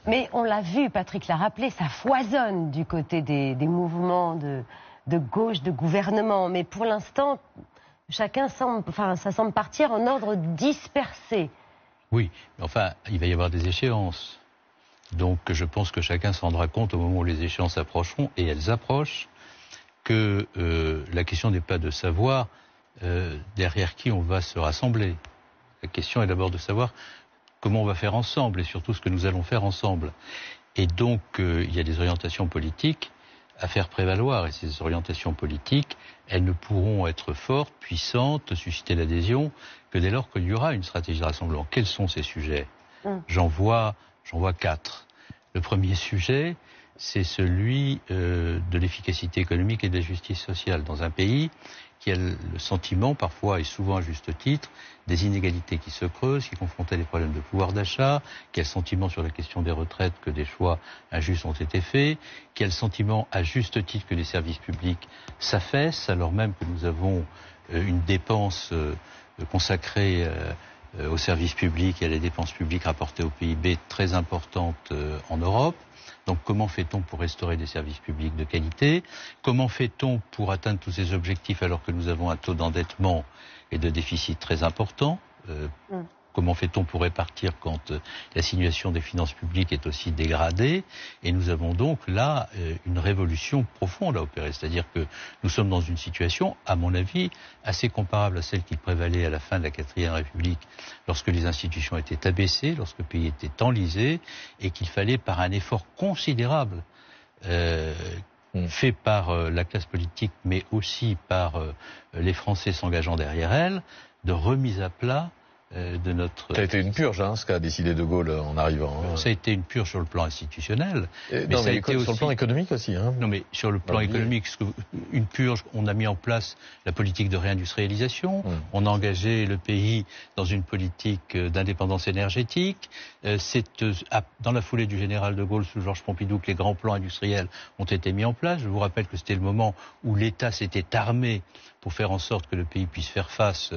Mais on l'a vu, Patrick l'a rappelé, ça foisonne du côté des mouvements de gauche, de gouvernement. Mais pour l'instant, ça semble partir en ordre dispersé. Oui, enfin, il va y avoir des échéances. Donc je pense que chacun se rendra compte au moment où les échéances approcheront, et elles approchent, que la question n'est pas de savoir derrière qui on va se rassembler. La question est d'abord de savoir comment on va faire ensemble, et surtout ce que nous allons faire ensemble. Et donc il y a des orientations politiques à faire prévaloir, et ces orientations politiques, elles ne pourront être fortes, puissantes, susciter l'adhésion, que dès lors qu'il y aura une stratégie de rassemblement. Quels sont ces sujets ? J'en vois 4. Le premier sujet, c'est celui de l'efficacité économique et de la justice sociale dans un pays qui a le sentiment, parfois et souvent à juste titre, des inégalités qui se creusent, qui est confronté à des problèmes de pouvoir d'achat, qui a le sentiment sur la question des retraites que des choix injustes ont été faits, qui a le sentiment à juste titre que les services publics s'affaissent, alors même que nous avons une dépense consacrée aux services publics et à la dépense publique rapportée au PIB très importante en Europe. Donc comment fait-on pour restaurer des services publics de qualité? Comment fait-on pour atteindre tous ces objectifs alors que nous avons un taux d'endettement et de déficit très important? Comment fait-on pour répartir quand la situation des finances publiques est aussi dégradée? Et nous avons donc là une révolution profonde à opérer. C'est-à-dire que nous sommes dans une situation, à mon avis, assez comparable à celle qui prévalait à la fin de la 4e République, lorsque les institutions étaient abaissées, lorsque le pays était enlisé, et qu'il fallait, par un effort considérable, fait par la classe politique, mais aussi par les Français s'engageant derrière elle, de remise à plat de notre... Ça a été une purge, ce qu'a décidé De Gaulle en arrivant. Ça a été une purge sur le plan institutionnel. Mais ça a été sur le plan économique aussi. Non, mais sur le plan économique, une purge, on a mis en place la politique de réindustrialisation, on a engagé le pays dans une politique d'indépendance énergétique. C'est dans la foulée du général De Gaulle sous Georges Pompidou que les grands plans industriels ont été mis en place. Je vous rappelle que c'était le moment où l'État s'était armé pour faire en sorte que le pays puisse faire face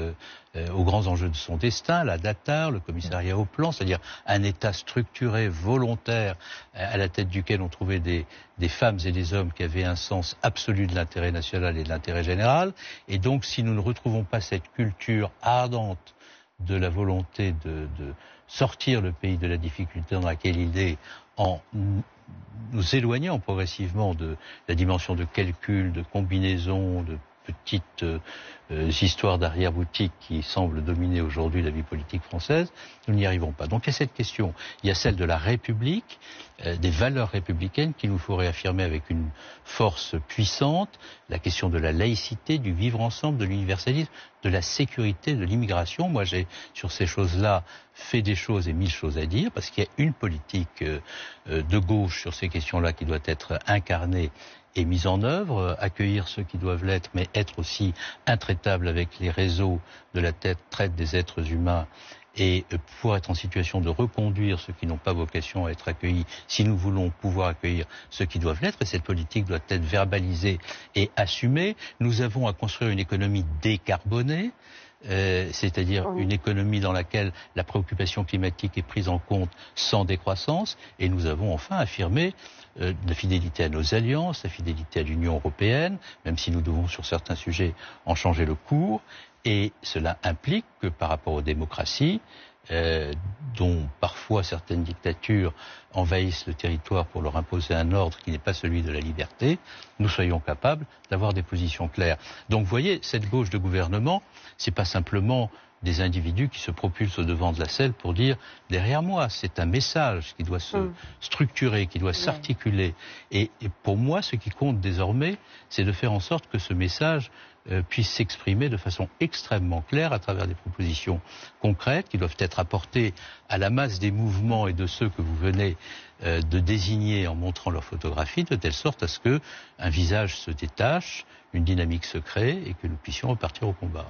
aux grands enjeux de son destin, la DATAR, le commissariat au plan, c'est-à-dire un État structuré, volontaire, à la tête duquel on trouvait des femmes et des hommes qui avaient un sens absolu de l'intérêt national et de l'intérêt général. Et donc, si nous ne retrouvons pas cette culture ardente de la volonté de sortir le pays de la difficulté dans laquelle il est, en nous éloignant progressivement de la dimension de calcul, de combinaison, de petites histoires d'arrière-boutique qui semblent dominer aujourd'hui la vie politique française, nous n'y arrivons pas. Donc il y a cette question, il y a celle de la République, des valeurs républicaines qu'il nous faut réaffirmer avec une force puissante, la question de la laïcité, du vivre ensemble, de l'universalisme, de la sécurité, de l'immigration. Moi j'ai, sur ces choses-là, fait des choses et 1000 choses à dire, parce qu'il y a une politique de gauche sur ces questions-là qui doit être incarnée et mise en œuvre, accueillir ceux qui doivent l'être, mais être aussi intraitable avec les réseaux de la traite des êtres humains, et pouvoir être en situation de reconduire ceux qui n'ont pas vocation à être accueillis, si nous voulons pouvoir accueillir ceux qui doivent l'être, et cette politique doit être verbalisée et assumée. Nous avons à construire une économie décarbonée, c'est-à-dire une économie dans laquelle la préoccupation climatique est prise en compte sans décroissance, et nous avons enfin affirmé la fidélité à nos alliances, la fidélité à l'Union européenne, même si nous devons sur certains sujets en changer le cours, et cela implique que par rapport aux démocraties, dont parfois certaines dictatures envahissent le territoire pour leur imposer un ordre qui n'est pas celui de la liberté, nous soyons capables d'avoir des positions claires. Donc vous voyez, cette gauche de gouvernement, c'est pas simplement des individus qui se propulsent au devant de la scène pour dire « derrière moi », c'est un message qui doit se structurer, qui doit s'articuler. Et pour moi, ce qui compte désormais, c'est de faire en sorte que ce message puisse s'exprimer de façon extrêmement claire à travers des propositions concrètes qui doivent être apportées à la masse des mouvements et de ceux que vous venez de désigner en montrant leur photographie, de telle sorte à ce qu'un visage se détache, une dynamique se crée et que nous puissions repartir au combat.